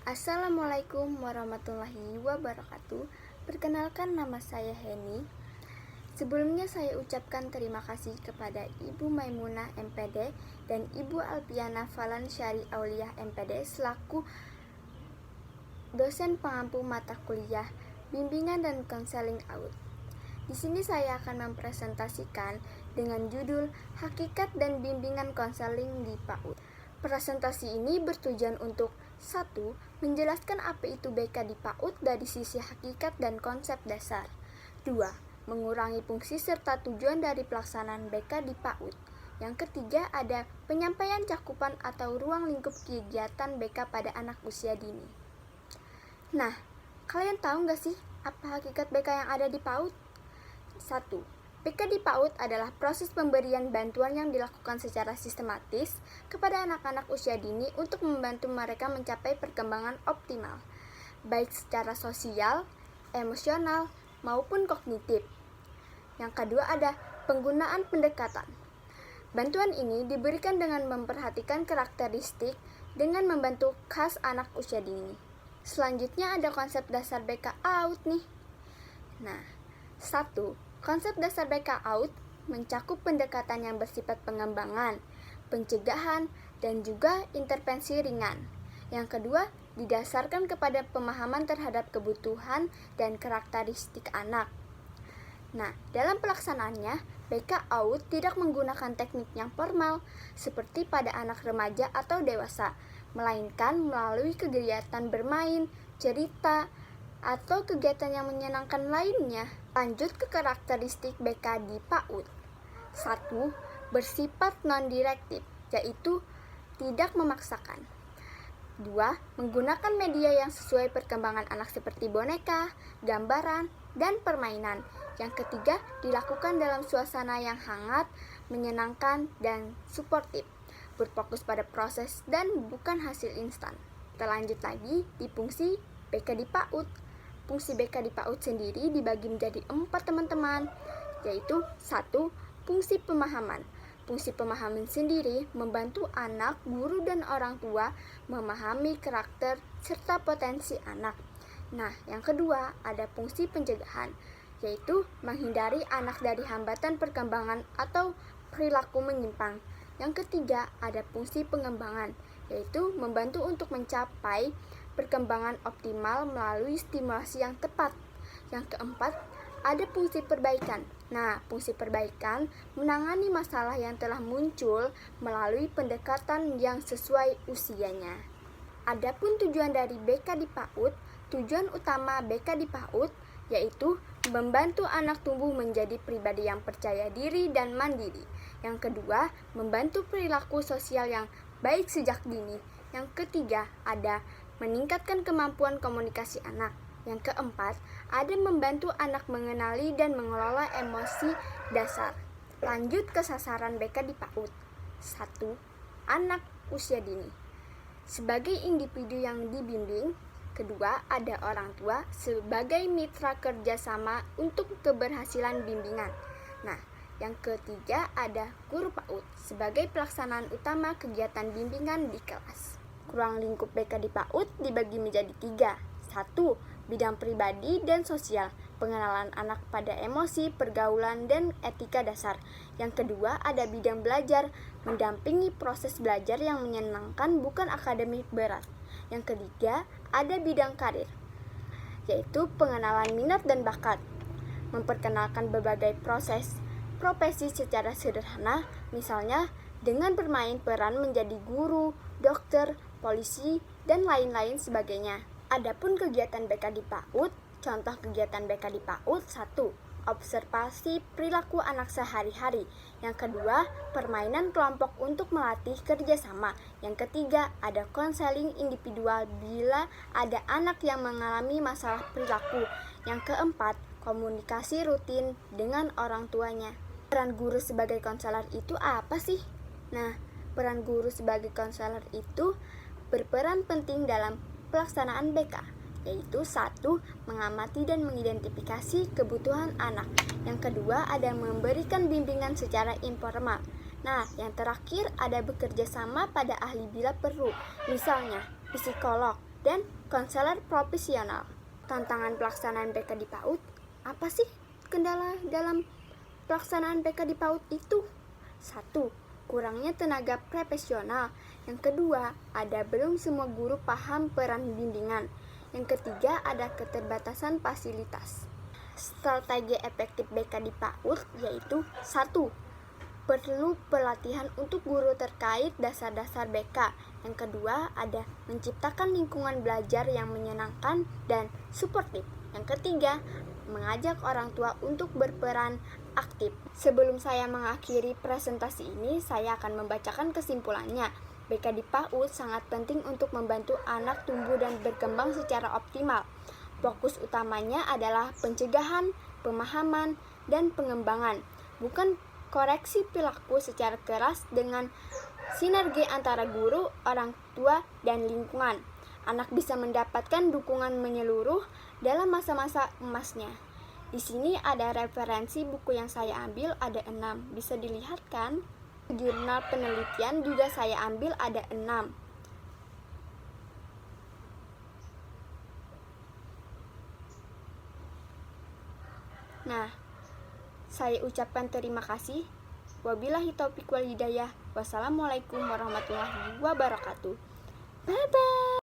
Assalamualaikum warahmatullahi wabarakatuh. Perkenalkan, nama saya Heni. Sebelumnya saya ucapkan terima kasih kepada Ibu Maimunah MPD dan Ibu Alpiana Falansyari Auliah MPD selaku dosen pengampu mata kuliah bimbingan dan konseling AUD. Di sini saya akan mempresentasikan dengan judul Hakikat dan Bimbingan Konseling di PAUD. Presentasi ini bertujuan untuk 1. Menjelaskan apa itu BK di PAUD dari sisi hakikat dan konsep dasar. 2. Mengurangi fungsi serta tujuan dari pelaksanaan BK di PAUD. Yang ketiga, ada penyampaian cakupan atau ruang lingkup kegiatan BK pada anak usia dini. Nah, kalian tahu nggak sih apa hakikat BK yang ada di PAUD? 1. BK di PAUD adalah proses pemberian bantuan yang dilakukan secara sistematis kepada anak-anak usia dini untuk membantu mereka mencapai perkembangan optimal, baik secara sosial, emosional, maupun kognitif. Yang kedua ada penggunaan pendekatan. Bantuan ini diberikan dengan memperhatikan karakteristik dengan membantu khas anak usia dini. Selanjutnya ada konsep dasar BK AUD nih. Nah, 1. Konsep dasar BK AUD mencakup pendekatan yang bersifat pengembangan, pencegahan, dan juga intervensi ringan. Yang kedua, didasarkan kepada pemahaman terhadap kebutuhan dan karakteristik anak. Nah, dalam pelaksanaannya, BK AUD tidak menggunakan teknik yang formal seperti pada anak remaja atau dewasa, melainkan melalui kegiatan bermain, cerita, atau kegiatan yang menyenangkan lainnya. Lanjut ke karakteristik BK di PAUD. 1. Bersifat non-direktif, yaitu tidak memaksakan. 2. Menggunakan media yang sesuai perkembangan anak seperti boneka, gambaran, dan permainan. Yang ketiga, dilakukan dalam suasana yang hangat, menyenangkan, dan suportif, berfokus pada proses dan bukan hasil instan. Kita lanjut lagi di fungsi BK di PAUD. Fungsi BK di PAUD sendiri dibagi menjadi 4 teman-teman, yaitu 1. Fungsi pemahaman. Fungsi pemahaman sendiri membantu anak, guru, dan orang tua memahami karakter serta potensi anak. Nah, yang kedua ada fungsi pencegahan, yaitu menghindari anak dari hambatan perkembangan atau perilaku menyimpang. Yang ketiga ada fungsi pengembangan, yaitu membantu untuk mencapai perkembangan optimal melalui stimulasi yang tepat. Yang keempat, ada fungsi perbaikan. Nah, fungsi perbaikan menangani masalah yang telah muncul melalui pendekatan yang sesuai usianya. Adapun tujuan dari BK di PAUD, tujuan utama BK di PAUD yaitu membantu anak tumbuh menjadi pribadi yang percaya diri dan mandiri. Yang kedua, membantu perilaku sosial yang baik sejak dini. Yang ketiga, ada meningkatkan kemampuan komunikasi anak. Yang keempat, ada membantu anak mengenali dan mengelola emosi dasar. Lanjut ke sasaran BK di PAUD. 1. Anak usia dini sebagai individu yang dibimbing. Kedua, ada orang tua sebagai mitra kerjasama untuk keberhasilan bimbingan. Nah, yang ketiga ada guru PAUD sebagai pelaksanaan utama kegiatan bimbingan di kelas. Ruang lingkup BK di PAUD dibagi menjadi 3. 1. Bidang pribadi dan sosial, pengenalan anak pada emosi, pergaulan, dan etika dasar. Yang kedua ada bidang belajar, mendampingi proses belajar yang menyenangkan bukan akademik berat. Yang ketiga ada bidang karir, yaitu pengenalan minat dan bakat, memperkenalkan berbagai profesi secara sederhana, misalnya dengan bermain peran menjadi guru, dokter, polisi, dan lain-lain sebagainya. Adapun kegiatan BK di PAUD, contoh kegiatan BK di PAUD: 1. Observasi perilaku anak sehari-hari. Yang kedua, permainan kelompok untuk melatih kerjasama. Yang ketiga, ada konseling individual bila ada anak yang mengalami masalah perilaku. Yang keempat, komunikasi rutin dengan orang tuanya. Peran guru sebagai konselor itu apa sih? Nah, peran guru sebagai konselor itu berperan penting dalam pelaksanaan BK, yaitu 1. Mengamati dan mengidentifikasi kebutuhan anak. Yang kedua ada memberikan bimbingan secara informal. Nah, yang terakhir ada bekerja sama pada ahli bila perlu, misalnya psikolog, dan konselor profesional. Tantangan pelaksanaan BK di PAUD, apa sih kendala dalam pelaksanaan BK di PAUD itu? 1. Kurangnya tenaga profesional. Yang kedua, ada belum semua guru paham peran bimbingan. Yang ketiga, ada keterbatasan fasilitas. Strategi efektif BK di PAUD yaitu 1. Perlu pelatihan untuk guru terkait dasar-dasar BK. Yang kedua, ada menciptakan lingkungan belajar yang menyenangkan dan suportif. Yang ketiga, mengajak orang tua untuk berperan aktif. Sebelum saya mengakhiri presentasi ini, saya akan membacakan kesimpulannya. BK di PAUD sangat penting untuk membantu anak tumbuh dan berkembang secara optimal. Fokus utamanya adalah pencegahan, pemahaman, dan pengembangan, bukan koreksi perilaku secara keras dengan sinergi antara guru, orang tua, dan lingkungan. Anak bisa mendapatkan dukungan menyeluruh dalam masa-masa emasnya. Di sini ada referensi buku yang saya ambil, ada 6. Bisa dilihat kan? Jurnal penelitian juga saya ambil, ada 6. Nah, saya ucapkan terima kasih. Wabillahi taufiq wal hidayah. Wassalamualaikum warahmatullahi wabarakatuh. Bye-bye.